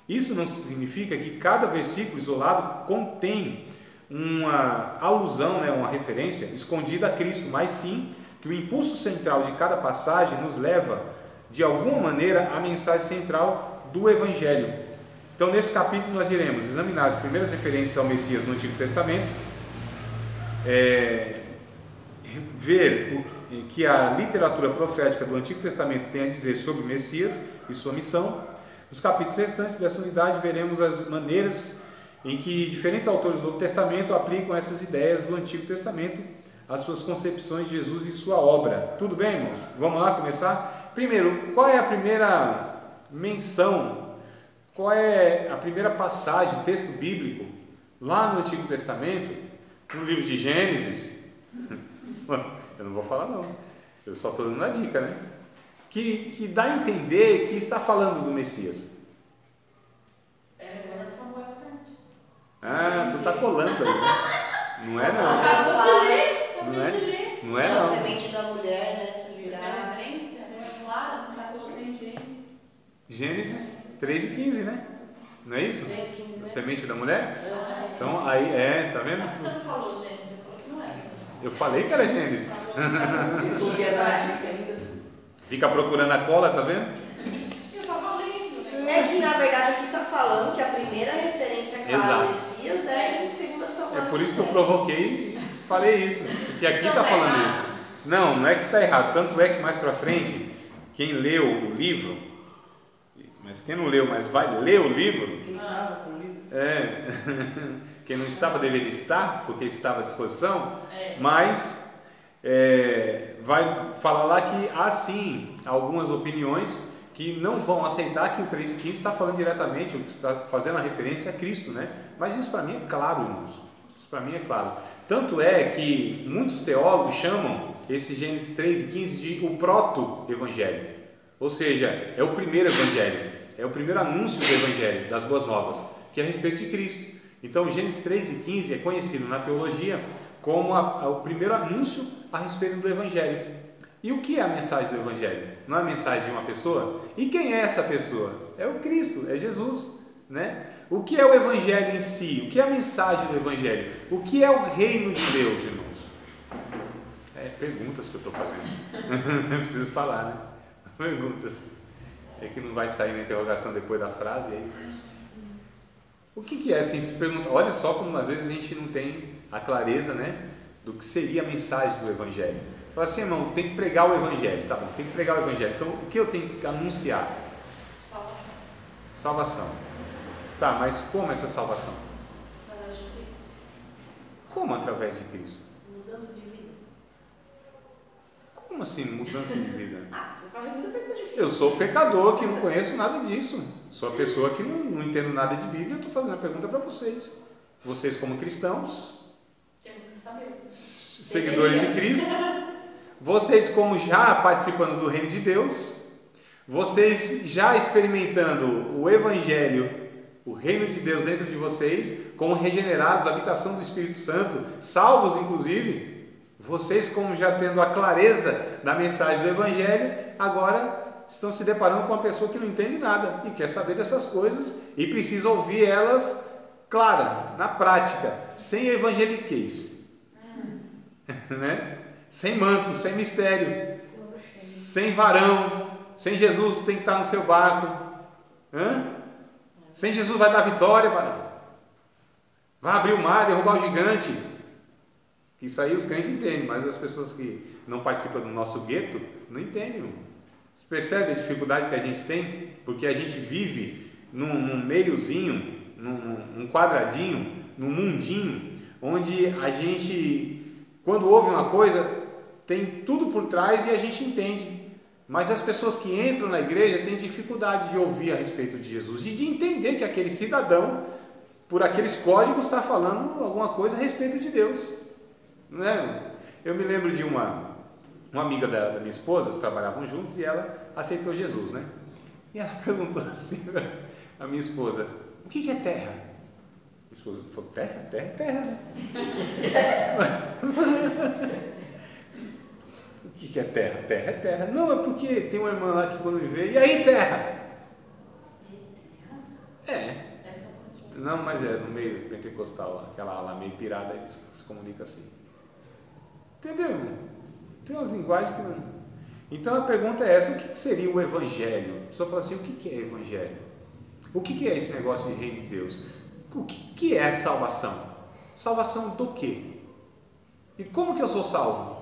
Isso não significa que cada versículo isolado contém uma alusão, uma referência escondida a Cristo, mas sim que o impulso central de cada passagem nos leva, de alguma maneira, à mensagem central do Evangelho. Então, nesse capítulo, nós iremos examinar as primeiras referências ao Messias no Antigo Testamento, ver o que a literatura profética do Antigo Testamento tem a dizer sobre o Messias e sua missão. Nos capítulos restantes dessa unidade, veremos as maneiras em que diferentes autores do Novo Testamento aplicam essas ideias do Antigo Testamento às suas concepções de Jesus e sua obra. Tudo bem, irmãos? Vamos lá começar? Primeiro, qual é a primeira menção, qual é a primeira passagem, texto bíblico, lá no Antigo Testamento, no livro de Gênesis? Eu não vou falar não, eu só estou dando uma dica, que dá a entender que está falando do Messias. Tu está colando aí. Não é não. Não é A não. semente da mulher, surgirá. Gênesis 3:15, não é isso? 3:15, A semente da mulher? Então aí, tá vendo? Você não falou Gênesis, você falou que não era. Eu falei que era Gênesis. Fica procurando a cola, tá vendo? Eu estava lendo, É que na verdade aqui está falando que a primeira referência clara ao Messias é em 2 Samuel. É por isso que eu provoquei e falei isso, porque aqui está falando isso. Não é que está errado, tanto é que mais para frente, quem leu o livro, mas quem não leu, mas vai ler o livro, Quem estava com o livro? Quem não estava deveria estar, porque estava à disposição, mas vai falar lá que há sim algumas opiniões que não vão aceitar que o 3:15 está falando diretamente, o que está fazendo a referência a Cristo, Mas isso para mim é claro, irmãos. Isso para mim é claro. Tanto é que muitos teólogos chamam esse Gênesis 3:15 de o proto-evangelho. Ou seja, é o primeiro evangelho, é o primeiro anúncio do evangelho, das boas novas, que é a respeito de Cristo. Então, Gênesis 3:15 é conhecido na teologia como o primeiro anúncio a respeito do evangelho. E o que é a mensagem do evangelho? Não é a mensagem de uma pessoa? E quem é essa pessoa? É o Cristo, é Jesus, O que é o evangelho em si? O que é a mensagem do evangelho? O que é o reino de Deus, irmãos? Perguntas que eu estou fazendo. Eu preciso falar, Perguntas. É que não vai sair na interrogação depois da frase aí. O que é assim? Se pergunta, olha só como às vezes a gente não tem a clareza, do que seria a mensagem do evangelho. Fala assim, irmão, tem que pregar o evangelho, tá bom? Tem que pregar o evangelho. Então, o que eu tenho que anunciar? Salvação. Tá, mas como essa salvação? Através de Cristo. Como através de Cristo? Mudança de vida. Como assim mudança de vida? Você faz muita pergunta difícil. Eu sou pecador que não conheço nada disso. Sou a pessoa que não entendo nada de Bíblia. Eu estou fazendo a pergunta para vocês. Vocês como cristãos, Temos que saber. seguidores de Cristo, vocês como já participando do reino de Deus, vocês já experimentando o Evangelho, o reino de Deus dentro de vocês, como regenerados, habitação do Espírito Santo, salvos inclusive, vocês como já tendo a clareza da mensagem do Evangelho, agora estão se deparando com uma pessoa que não entende nada e quer saber dessas coisas e precisa ouvir elas clara, na prática, sem evangeliquez. né? Sem manto, sem mistério, sem varão, sem Jesus tem que estar no seu barco. Sem Jesus vai dar vitória, varão. Vai abrir o mar, derrubar o gigante. Isso aí os crentes entendem, mas as pessoas que não participam do nosso gueto não entendem. Irmão. Você percebe a dificuldade que a gente tem? Porque a gente vive num meiozinho, num quadradinho, num mundinho, onde a gente, quando ouve uma coisa, tem tudo por trás e a gente entende. Mas as pessoas que entram na igreja têm dificuldade de ouvir a respeito de Jesus e de entender que aquele cidadão, por aqueles códigos, está falando alguma coisa a respeito de Deus. Não é? Eu me lembro de uma amiga da minha esposa, trabalhavam juntos, e ela aceitou Jesus, né? E ela perguntou assim a minha esposa: o que é terra? Minha esposa falou: terra? Terra é terra, né? O que é terra? Terra é terra. Não, é porque tem uma irmã lá que quando me vê, e aí terra? É. Não, mas é no meio pentecostal, aquela ala meio pirada, eles se comunicam assim. Entendeu? Tem umas linguagens que não... Então a pergunta é essa: o que seria o evangelho? A pessoa fala assim: o que é evangelho? O que é esse negócio de reino de Deus? O que é salvação? Salvação do quê? E como que eu sou salvo?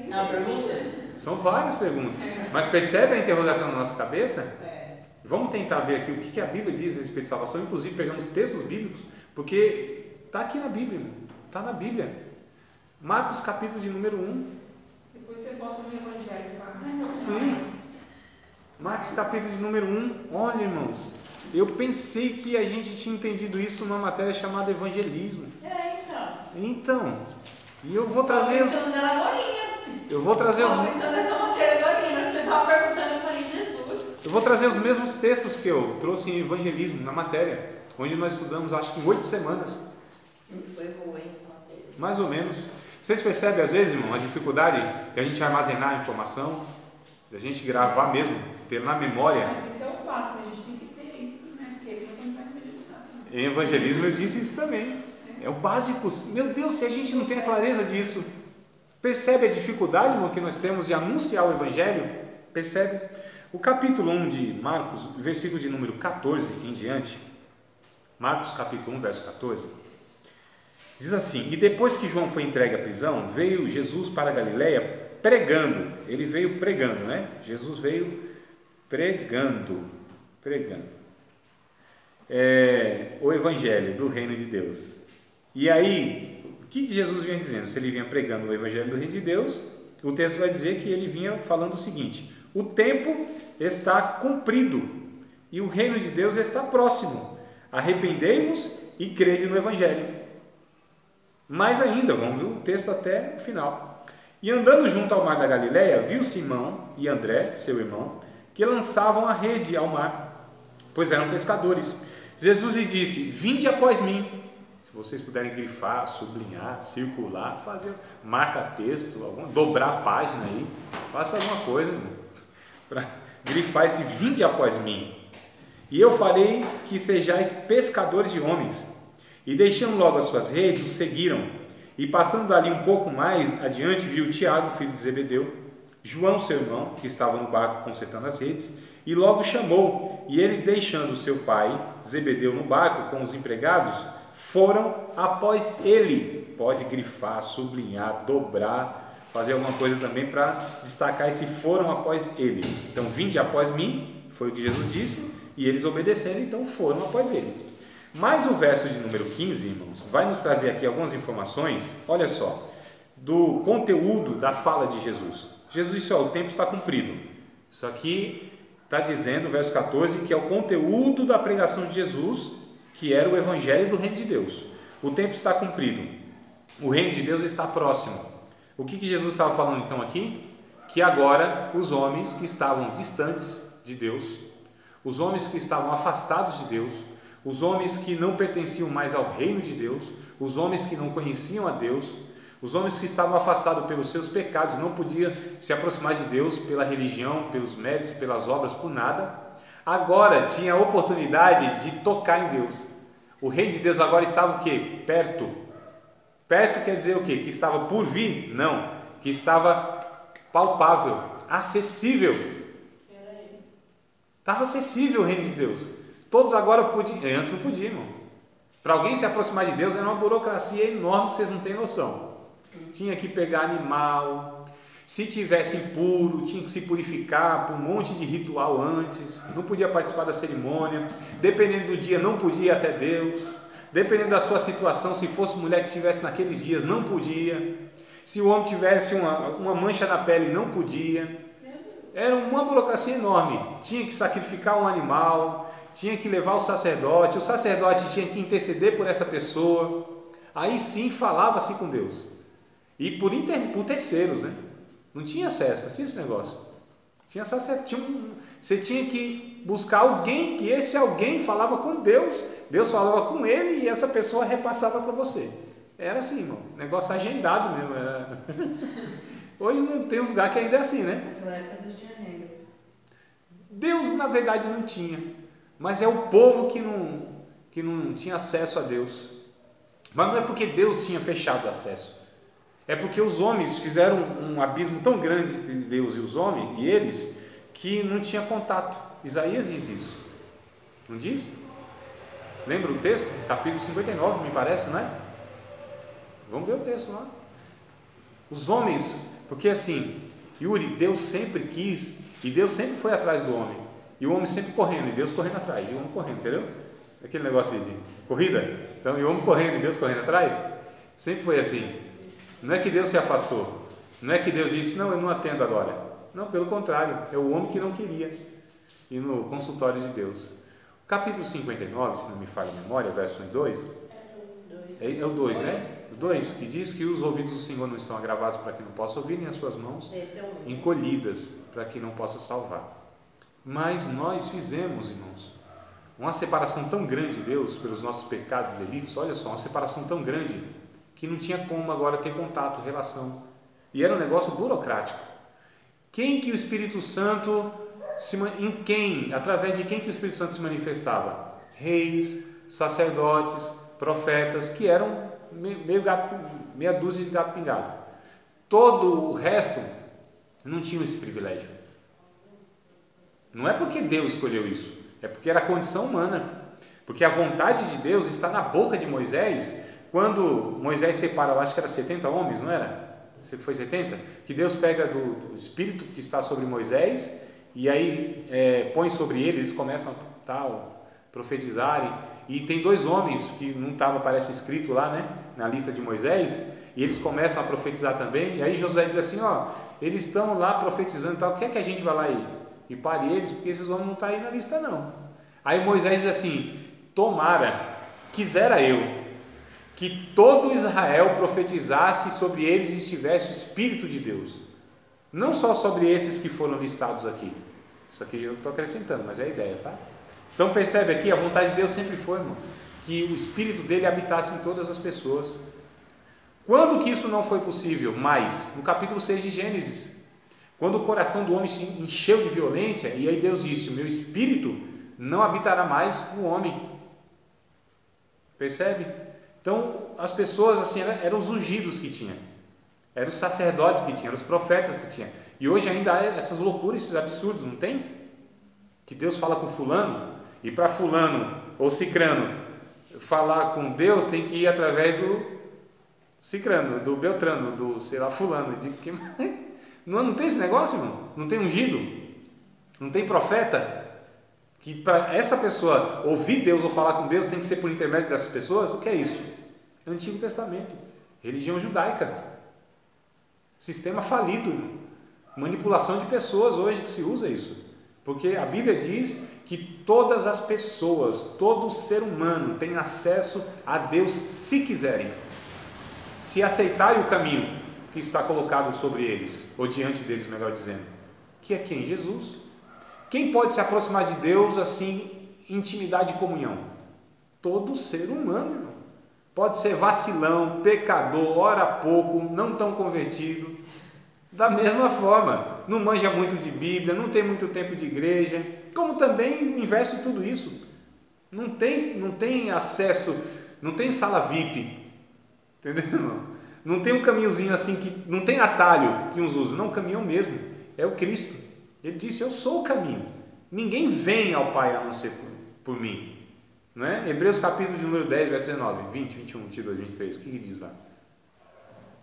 É uma pergunta? São várias perguntas. Mas percebe a interrogação na nossa cabeça? Vamos tentar ver aqui o que a Bíblia diz a respeito de salvação. Inclusive pegamos textos bíblicos, porque está aqui na Bíblia, está na Bíblia. Marcos capítulo de número 1. Depois você volta no Evangelho. Sim. Marcos capítulo de número 1. Olha, irmãos, eu pensei que a gente tinha entendido isso numa matéria chamada evangelismo. Então, e eu vou trazer os... Eu vou trazer os... Eu vou trazer os mesmos textos que eu trouxe em evangelismo, na matéria, onde nós estudamos, acho que em 8 semanas. Foi boa essa matéria. Mais ou menos. Vocês percebem, às vezes, irmão, a dificuldade de a gente armazenar a informação, de a gente gravar mesmo, ter na memória. Mas isso é o básico, a gente tem que ter isso, né? Porque ele não vai evangelizar. Em evangelismo eu disse isso também. É o básico. Meu Deus, se a gente não tem a clareza disso, percebe a dificuldade, irmão, que nós temos de anunciar o evangelho? Percebe? O capítulo 1 de Marcos, versículo de número 14 em diante, Marcos capítulo 1, verso 14, diz assim: e depois que João foi entregue à prisão, veio Jesus para a Galileia pregando. Ele veio pregando, né? Jesus veio pregando o evangelho do reino de Deus. E aí, o que Jesus vinha dizendo? Se ele vinha pregando o evangelho do reino de Deus, o texto vai dizer que ele vinha falando o seguinte: o tempo está cumprido e o reino de Deus está próximo. Arrependei-vos e crede no evangelho. Mais ainda, vamos ver o texto até o final. E andando junto ao mar da Galileia, viu Simão e André, seu irmão, que lançavam a rede ao mar, pois eram pescadores. Jesus lhe disse: vinde após mim. Se vocês puderem grifar, sublinhar, circular, fazer marca-texto, dobrar a página aí, faça alguma coisa para grifar esse vinde após mim. E eu farei que sejais pescadores de homens. E deixando logo as suas redes, o seguiram. E passando dali um pouco mais adiante, viu Tiago, filho de Zebedeu, João, seu irmão, que estava no barco consertando as redes, e logo chamou. E eles, deixando seu pai, Zebedeu, no barco com os empregados, foram após ele. Pode grifar, sublinhar, dobrar, fazer alguma coisa também para destacar esse foram após ele. Então, vinde após mim, foi o que Jesus disse, e eles obedeceram, então foram após ele. Mas o verso de número 15, irmãos, vai nos trazer aqui algumas informações, olha só, do conteúdo da fala de Jesus. Jesus disse: o tempo está cumprido. Isso aqui está dizendo, verso 14, que é o conteúdo da pregação de Jesus, que era o evangelho do reino de Deus. O tempo está cumprido, o reino de Deus está próximo. O que Jesus estava falando então aqui? Que agora os homens que estavam distantes de Deus, os homens que estavam afastados de Deus, os homens que não pertenciam mais ao reino de Deus, os homens que não conheciam a Deus, os homens que estavam afastados pelos seus pecados, não podiam se aproximar de Deus pela religião, pelos méritos, pelas obras, por nada, agora tinha a oportunidade de tocar em Deus. O reino de Deus agora estava o quê? Perto. Perto quer dizer o quê? Que estava por vir? Não. Que estava palpável, acessível. Estava acessível o reino de Deus. Todos agora podiam. Antes não podiam, irmão. Para alguém se aproximar de Deus era uma burocracia enorme que vocês não têm noção. Tinha que pegar animal. Se tivesse impuro, tinha que se purificar por um monte de ritual antes. Não podia participar da cerimônia. Dependendo do dia, não podia ir até Deus. Dependendo da sua situação, se fosse mulher que estivesse naqueles dias, não podia. Se o homem tivesse uma mancha na pele, não podia. Era uma burocracia enorme. Tinha que sacrificar um animal, tinha que levar o sacerdote tinha que interceder por essa pessoa. Aí sim falava-se com Deus. E por terceiros, né? Não tinha acesso, não tinha esse negócio. Você tinha que buscar alguém, que esse alguém falava com Deus. Deus falava com ele e essa pessoa repassava para você. Era assim, irmão. Negócio agendado mesmo. Era... Hoje não tem uns lugares que ainda é assim, né? Naquela época Deus tinha regra. Deus, na verdade, não tinha. Mas é o povo que não tinha acesso a Deus. Mas não é porque Deus tinha fechado o acesso. É porque os homens fizeram um abismo tão grande entre Deus e os homens, e eles, que não tinha contato. Isaías diz isso. Não diz? Lembra o texto? Capítulo 59, me parece, não é? Vamos ver o texto lá. Os homens, porque assim, Yuri, Deus sempre quis, e Deus sempre foi atrás do homem. E o homem sempre correndo, e Deus correndo atrás, e o homem correndo, entendeu? Aquele negócio de corrida. Então, e o homem correndo, e Deus correndo atrás. Sempre foi assim. Não é que Deus se afastou. Não é que Deus disse, não, eu não atendo agora. Não, pelo contrário, é o homem que não queria ir no consultório de Deus. O capítulo 59, se não me falha a memória, verso 1 e 2, é o 2, né? O 2, que diz que os ouvidos do Senhor não estão agravados para que não possa ouvir, nem as suas mãos encolhidas para que não possa salvar. Mas nós fizemos, irmãos, uma separação tão grande de Deus pelos nossos pecados e delitos, olha só, uma separação tão grande que não tinha como agora ter contato, relação. E era um negócio burocrático. Quem que o Espírito Santo, através de quem que o Espírito Santo se manifestava? Reis, sacerdotes, profetas, que eram meia dúzia de gato pingado. Todo o resto não tinha esse privilégio. Não é porque Deus escolheu isso, é porque era a condição humana. Porque a vontade de Deus está na boca de Moisés. Quando Moisés separa, acho que era 70 homens, não era? Foi 70? Que Deus pega do Espírito que está sobre Moisés e aí põe sobre eles, começam a profetizarem. E tem 2 homens que não estava, parece, escrito lá, né, na lista de Moisés, e eles começam a profetizar também. E aí Josué diz assim, eles estão lá profetizando e tal, quer que a gente vá lá e pare eles, porque esses homens não estão aí na lista não. Aí Moisés diz assim, tomara, quisera eu, que todo Israel profetizasse sobre eles e estivesse o Espírito de Deus. Não só sobre esses que foram listados aqui. Isso aqui eu estou acrescentando, mas é a ideia, tá? Então percebe aqui, a vontade de Deus sempre foi, irmão, que o Espírito dele habitasse em todas as pessoas. Quando que isso não foi possível? Mais, no capítulo 6 de Gênesis. Quando o coração do homem se encheu de violência, e aí Deus disse, o meu Espírito não habitará mais no homem. Percebe? Então, as pessoas assim, eram os ungidos que tinha, eram os sacerdotes que tinha, eram os profetas que tinha. E hoje ainda há essas loucuras, esses absurdos, não tem? Que Deus fala com fulano, e para fulano ou cicrano falar com Deus tem que ir através do cicrano, do beltrano, do sei lá, fulano. Não tem esse negócio, irmão? Não tem ungido? Não tem profeta? Que para essa pessoa ouvir Deus ou falar com Deus tem que ser por intermédio dessas pessoas? O que é isso? Antigo Testamento, religião judaica, sistema falido, manipulação de pessoas hoje que se usa isso, porque a Bíblia diz que todas as pessoas, todo ser humano tem acesso a Deus se quiserem, se aceitarem o caminho que está colocado sobre eles, ou diante deles, melhor dizendo, que é quem? Jesus. Quem pode se aproximar de Deus assim, intimidade e comunhão? Todo ser humano, irmão. Pode ser vacilão, pecador, ora pouco, não tão convertido. Da mesma forma, não manja muito de Bíblia, não tem muito tempo de igreja, como também o inverso de tudo isso. Não tem acesso, não tem sala VIP, entendeu? Não tem um caminhozinho assim, que não tem atalho que uns usam, não, o caminhão mesmo, é o Cristo. Ele disse, eu sou o caminho, ninguém vem ao Pai a não ser por mim. Não é? Hebreus capítulo de número 10, verso 19, 20, 21, 22, 23, o que diz lá?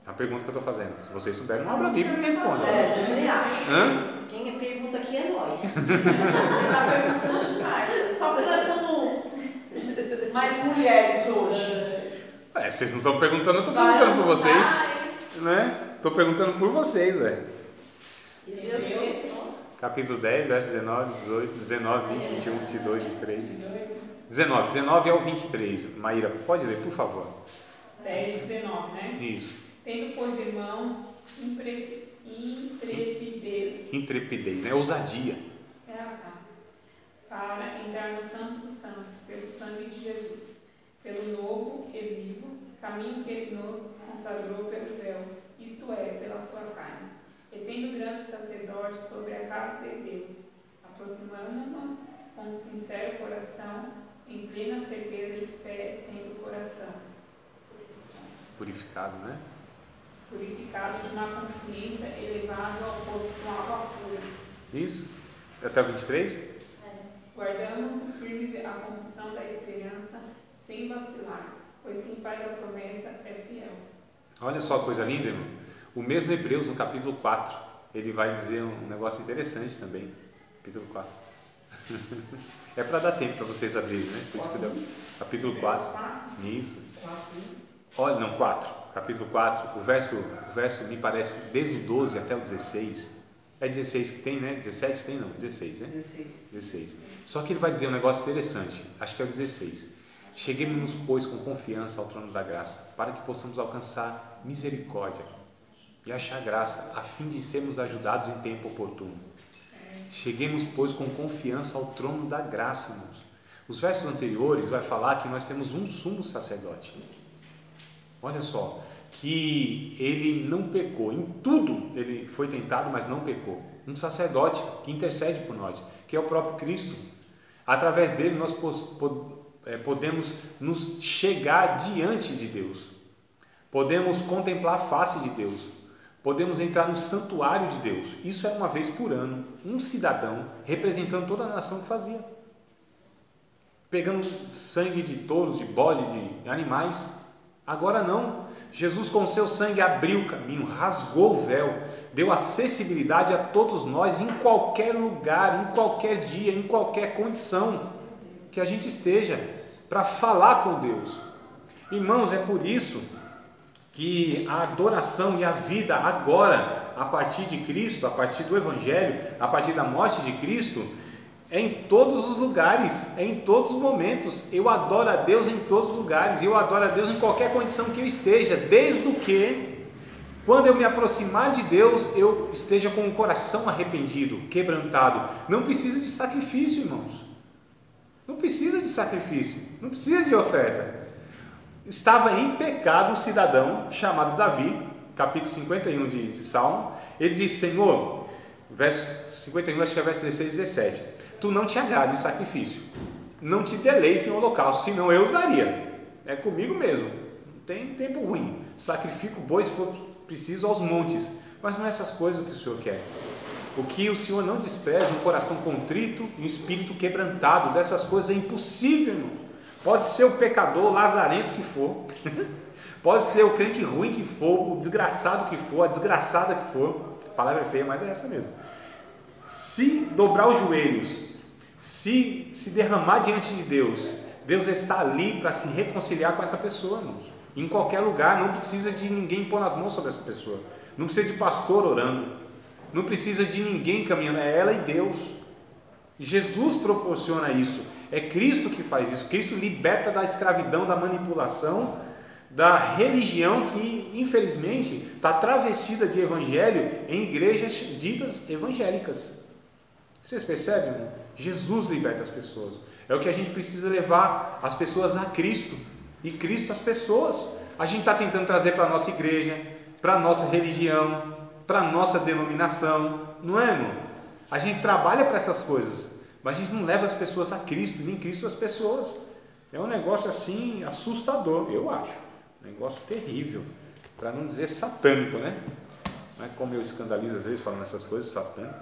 A pergunta que eu estou fazendo. Se vocês souberem, não abra a Bíblia e me responda. Eu também acho. Hã? Quem pergunta aqui é nós. Você está perguntando demais. Só que nós estamos mais mulheres hoje. Vocês não estão perguntando, eu estou perguntando por vocês. Né? Estou perguntando por vocês, velho. Capítulo 10, verso 19, 18, 19, 20, 21, 22, 23. 19 ao 23. Maíra, pode ler, por favor. 10, 19, né? Isso. Tendo, pois, irmãos, intrepidez. É ousadia. Para entrar no Santo dos Santos, pelo sangue de Jesus, pelo novo e vivo caminho que ele nos consagrou pelo véu, isto é, pela sua carne. E tendo grande sacerdote sobre a casa de Deus, aproximando-nos com sincero coração, em plena certeza de fé, tendo o coração purificado, né? Purificado de má consciência, elevado ao corpo com água pura. Isso. Até o 23? Guardamos firmes a confissão da esperança, sem vacilar, pois quem faz a promessa é fiel. Olha só a coisa linda, irmão. O mesmo Hebreus, no capítulo 4, ele vai dizer um negócio interessante também. Capítulo 4. É para dar tempo para vocês abrirem, né? Por isso que deu. Capítulo 4. Isso. Olha, não, 4. Capítulo 4. O verso me parece desde o 12 até o 16. É 16 que tem, né? 17 tem, não. 16, né? 16. Só que ele vai dizer um negócio interessante. Acho que é o 16. Cheguemos-nos, pois, com confiança ao trono da graça, para que possamos alcançar misericórdia e achar graça, a fim de sermos ajudados em tempo oportuno. Cheguemos, pois, com confiança ao trono da graça, irmãos. Os versos anteriores vai falar que nós temos um sumo sacerdote. Olha só, que ele não pecou, em tudo ele foi tentado, mas não pecou. Um sacerdote que intercede por nós, que é o próprio Cristo. Através dele nós podemos nos chegar diante de Deus, podemos contemplar a face de Deus, podemos entrar no santuário de Deus. Isso é uma vez por ano, um cidadão representando toda a nação que fazia, pegando sangue de touros, de bode, de animais. Agora não, Jesus com seu sangue abriu o caminho, rasgou o véu, deu acessibilidade a todos nós, em qualquer lugar, em qualquer dia, em qualquer condição que a gente esteja, para falar com Deus. Irmãos, é por isso que a adoração e a vida agora, a partir de Cristo, a partir do Evangelho, a partir da morte de Cristo, é em todos os lugares, é em todos os momentos. Eu adoro a Deus em todos os lugares, eu adoro a Deus em qualquer condição que eu esteja, desde que, quando eu me aproximar de Deus, eu esteja com o coração arrependido, quebrantado. Não precisa de sacrifício, irmãos. Não precisa de sacrifício, não precisa de oferta. Estava em pecado um cidadão chamado Davi, capítulo 51 de Salmo. Ele disse: Senhor, verso 51, acho que é verso 16 e 17, tu não te agrada em sacrifício, não te deleite em holocausto, senão eu os daria. É comigo mesmo, não tem tempo ruim. Sacrifico bois se for preciso aos montes, mas não é essas coisas que o Senhor quer. O que o Senhor não despreza, um coração contrito e um espírito quebrantado. Dessas coisas é impossível, irmão. Pode ser o pecador lazarento que for, pode ser o crente ruim que for, o desgraçado que for, a desgraçada que for. A palavra é feia, mas é essa mesmo. Se dobrar os joelhos, se derramar diante de Deus, Deus está ali para se reconciliar com essa pessoa, irmãos. Em qualquer lugar, não precisa de ninguém pôr as mãos sobre essa pessoa, não precisa de pastor orando, não precisa de ninguém caminhando, é ela e Deus. Jesus proporciona isso, é Cristo que faz isso. Cristo liberta da escravidão, da manipulação, da religião que infelizmente está travestida de evangelho em igrejas ditas evangélicas. Vocês percebem, irmão? Jesus liberta as pessoas. É o que a gente precisa levar as pessoas a Cristo e Cristo às pessoas. A gente está tentando trazer para a nossa igreja, para a nossa religião, para a nossa denominação, não é, irmão? A gente trabalha para essas coisas, mas a gente não leva as pessoas a Cristo, nem Cristo as pessoas. É um negócio assim assustador, eu acho. Um negócio terrível, para não dizer satânico, né? Não é como eu escandalizo às vezes falando essas coisas, satânico.